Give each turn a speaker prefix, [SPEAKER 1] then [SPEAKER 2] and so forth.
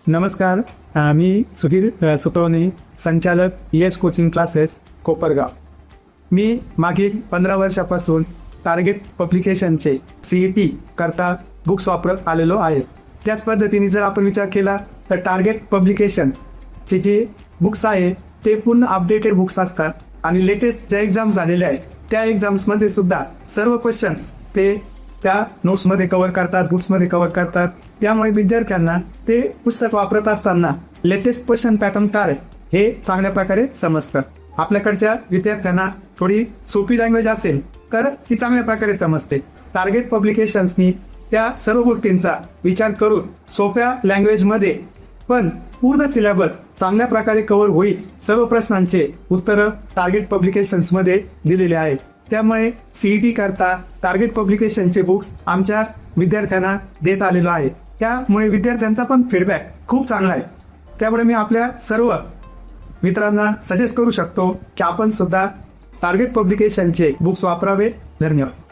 [SPEAKER 1] नमस्कार. मी सुधीर सुतवणे, संचालक ES coaching classes Kopargaon. मी मागील 15 वर्षापासून टार्गेट पब्लिकेशनचे CET करता बुक्स वापरत आलेलो आहे. त्याच पद्धतीने जर आपण विचार केला तर टार्गेट पब्लिकेशनचे जे बुक्स आहे ते पूर्ण अपडेटेड बुक्स असतात आणि लेटेस्ट ज्या एक्झाम झालेल्या आहेत त्या एक्झाम्समध्ये सुद्धा सर्व क्वेश्चन्स ते त्या नोट्समध्ये कव्हर करतात, बुक्समध्ये कव्हर करतात. त्यामुळे विद्यार्थ्यांना ते पुस्तक वापरत असताना लेटेस्ट क्वेश्चन पॅटर्न काय आहे हे चांगल्या प्रकारे समजतं. आपल्याकडच्या विद्यार्थ्यांना थोडी सोपी लँग्वेज असेल तर ती चांगल्या प्रकारे समजते. टार्गेट पब्लिकेशन्सनी त्या सर्व गोष्टींचा विचार करून सोप्या लँग्वेजमध्ये पण पूर्ण सिलेबस चांगल्या प्रकारे कव्हर होईल सर्व प्रश्नांचे उत्तरं टार्गेट पब्लिकेशन्समध्ये दिलेले आहेत. त्यामुळे CET करता टार्गेट पब्लिकेशनचे बुक्स आमच्या विद्यार्थ्यांना देत आलेलो आहे. त्यामुळे विद्यार्थ्यांचा पण फीडबॅक खूप चांगला आहे. त्यामुळे मी आपल्या सर्व मित्रांना सजेस्ट करू शकतो की आपण सुद्धा टार्गेट पब्लिकेशनचे बुक्स वापरावे. धन्यवाद.